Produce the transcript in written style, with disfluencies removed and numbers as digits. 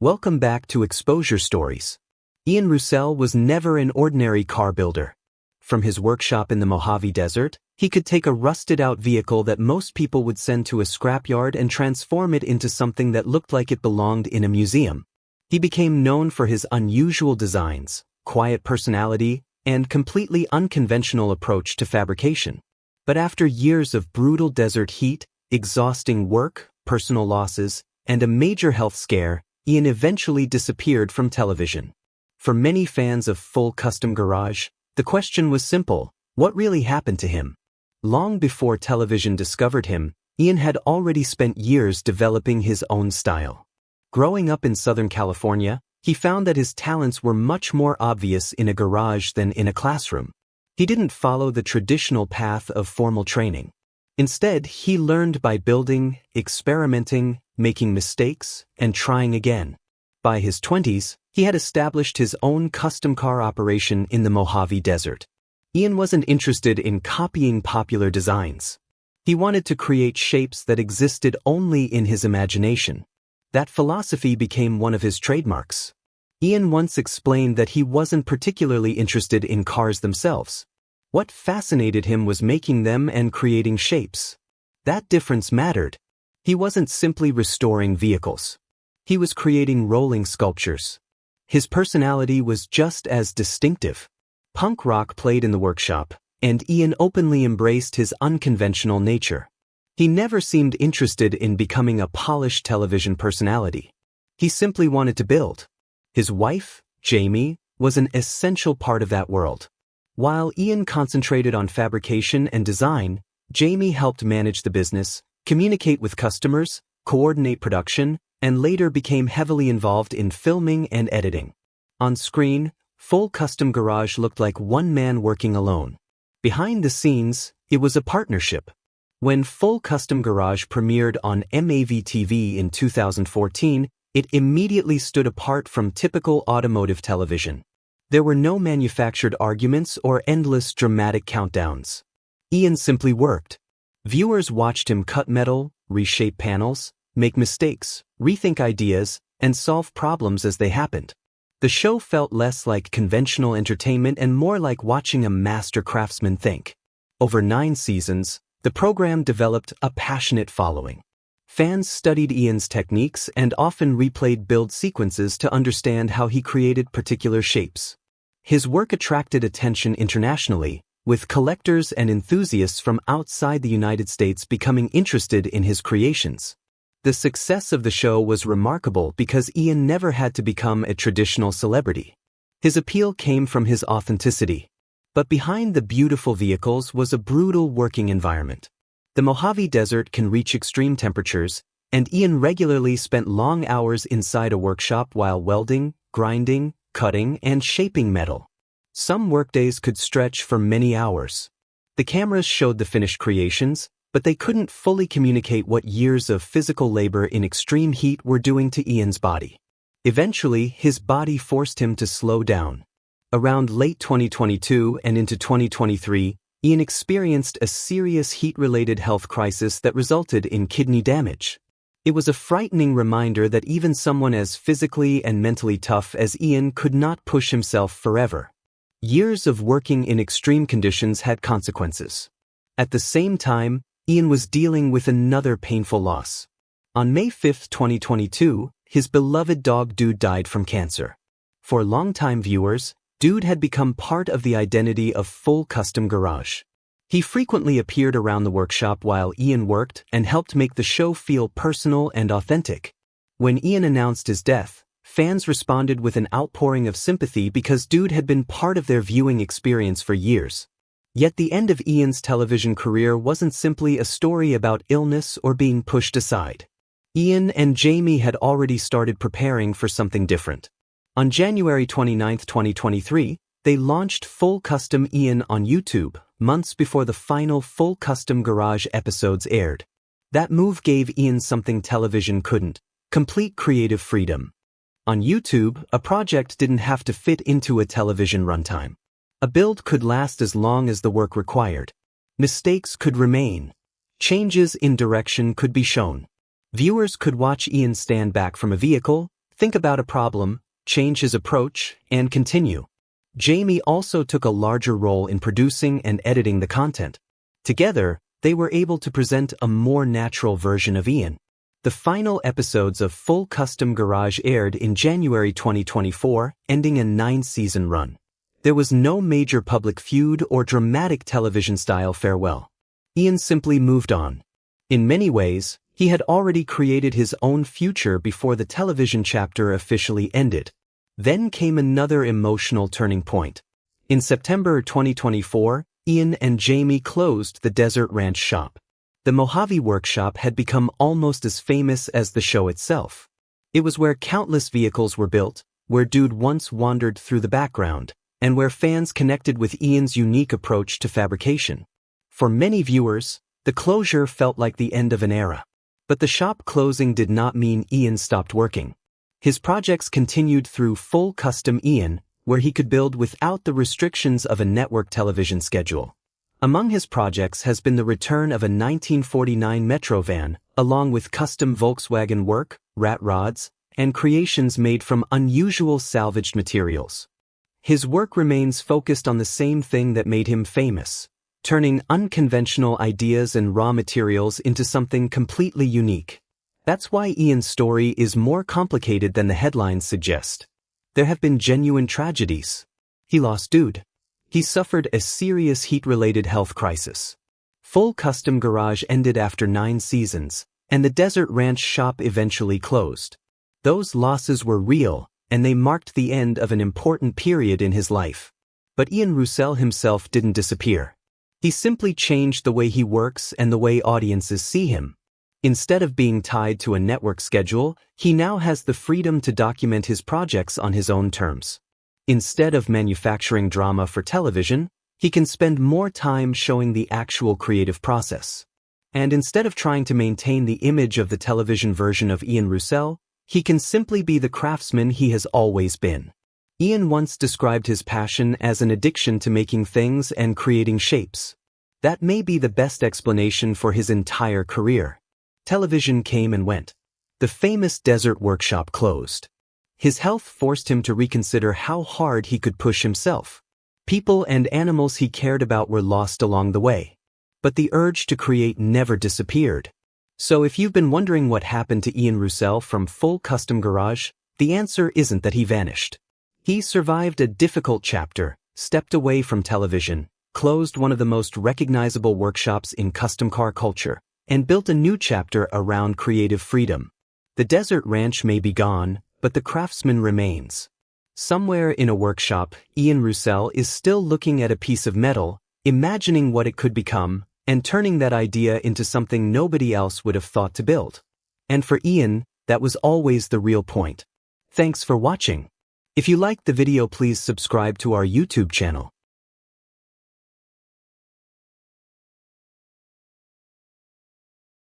Welcome back to Exposure Stories. Ian Roussel was never an ordinary car builder. From his workshop in the Mojave Desert, he could take a rusted-out vehicle that most people would send to a scrapyard and transform it into something that looked like it belonged in a museum. He became known for his unusual designs, quiet personality, and completely unconventional approach to fabrication. But after years of brutal desert heat, exhausting work, personal losses, and a major health scare, Ian eventually disappeared from television. For many fans of Full Custom Garage, the question was simple: what really happened to him? Long before television discovered him, Ian had already spent years developing his own style. Growing up in Southern California, he found that his talents were much more obvious in a garage than in a classroom. He didn't follow the traditional path of formal training. Instead, he learned by building, experimenting, making mistakes, and trying again. By his 20s, he had established his own custom car operation in the Mojave Desert. Ian wasn't interested in copying popular designs. He wanted to create shapes that existed only in his imagination. That philosophy became one of his trademarks. Ian once explained that he wasn't particularly interested in cars themselves. What fascinated him was making them and creating shapes. That difference mattered. He wasn't simply restoring vehicles. He was creating rolling sculptures. His personality was just as distinctive. Punk rock played in the workshop, and Ian openly embraced his unconventional nature. He never seemed interested in becoming a polished television personality. He simply wanted to build. His wife, Jamie, was an essential part of that world. While Ian concentrated on fabrication and design, Jamie helped manage the business, communicate with customers, coordinate production, and later became heavily involved in filming and editing. On screen, Full Custom Garage looked like one man working alone. Behind the scenes, it was a partnership. When Full Custom Garage premiered on MAV-TV in 2014, it immediately stood apart from typical automotive television. There were no manufactured arguments or endless dramatic countdowns. Ian simply worked. Viewers watched him cut metal, reshape panels, make mistakes, rethink ideas, and solve problems as they happened. The show felt less like conventional entertainment and more like watching a master craftsman think. Over 9 seasons, the program developed a passionate following. Fans studied Ian's techniques and often replayed build sequences to understand how he created particular shapes. His work attracted attention internationally, with collectors and enthusiasts from outside the United States becoming interested in his creations. The success of the show was remarkable because Ian never had to become a traditional celebrity. His appeal came from his authenticity. But behind the beautiful vehicles was a brutal working environment. The Mojave Desert can reach extreme temperatures, and Ian regularly spent long hours inside a workshop while welding, grinding, cutting, and shaping metal. Some workdays could stretch for many hours. The cameras showed the finished creations, but they couldn't fully communicate what years of physical labor in extreme heat were doing to Ian's body. Eventually, his body forced him to slow down. Around late 2022 and into 2023, Ian experienced a serious heat-related health crisis that resulted in kidney damage. It was a frightening reminder that even someone as physically and mentally tough as Ian could not push himself forever. Years of working in extreme conditions had consequences. At the same time, Ian was dealing with another painful loss. On May 5, 2022, his beloved dog Dude died from cancer. For longtime viewers, Dude had become part of the identity of Full Custom Garage. He frequently appeared around the workshop while Ian worked and helped make the show feel personal and authentic. When Ian announced his death, fans responded with an outpouring of sympathy because Dude had been part of their viewing experience for years. Yet the end of Ian's television career wasn't simply a story about illness or being pushed aside. Ian and Jamie had already started preparing for something different. On January 29, 2023, they launched Full Custom Ian on YouTube, months before the final Full Custom Garage episodes aired. That move gave Ian something television couldn't: complete creative freedom. On YouTube, a project didn't have to fit into a television runtime. A build could last as long as the work required. Mistakes could remain. Changes in direction could be shown. Viewers could watch Ian stand back from a vehicle, think about a problem, change his approach, and continue. Jamie also took a larger role in producing and editing the content. Together, they were able to present a more natural version of Ian. The final episodes of Full Custom Garage aired in January 2024, ending a 9-season run. There was no major public feud or dramatic television-style farewell. Ian simply moved on. In many ways, he had already created his own future before the television chapter officially ended. Then came another emotional turning point. In September 2024, Ian and Jamie closed the Desert Ranch shop. The Mojave workshop had become almost as famous as the show itself. It was where countless vehicles were built, where Dude once wandered through the background, and where fans connected with Ian's unique approach to fabrication. For many viewers, the closure felt like the end of an era. But the shop closing did not mean Ian stopped working. His projects continued through Full Custom Ian, where he could build without the restrictions of a network television schedule. Among his projects has been the return of a 1949 Metro van, along with custom Volkswagen work, rat rods, and creations made from unusual salvaged materials. His work remains focused on the same thing that made him famous, turning unconventional ideas and raw materials into something completely unique. That's why Ian's story is more complicated than the headlines suggest. There have been genuine tragedies. He lost Dude. He suffered a serious heat-related health crisis. Full Custom Garage ended after 9 seasons, and the Desert Ranch shop eventually closed. Those losses were real, and they marked the end of an important period in his life. But Ian Roussel himself didn't disappear. He simply changed the way he works and the way audiences see him. Instead of being tied to a network schedule, he now has the freedom to document his projects on his own terms. Instead of manufacturing drama for television, he can spend more time showing the actual creative process. And instead of trying to maintain the image of the television version of Ian Roussel, he can simply be the craftsman he has always been. Ian once described his passion as an addiction to making things and creating shapes. That may be the best explanation for his entire career. Television came and went. The famous Desert Workshop closed. His health forced him to reconsider how hard he could push himself. People and animals he cared about were lost along the way. But the urge to create never disappeared. So if you've been wondering what happened to Ian Roussel from Full Custom Garage, the answer isn't that he vanished. He survived a difficult chapter, stepped away from television, closed one of the most recognizable workshops in custom car culture, and built a new chapter around creative freedom. The Desert Ranch may be gone, but the craftsman remains. Somewhere in a workshop, Ian Roussel is still looking at a piece of metal, imagining what it could become, and turning that idea into something nobody else would have thought to build. And for Ian, that was always the real point. Thanks for watching. If you liked the video, please subscribe to our YouTube channel.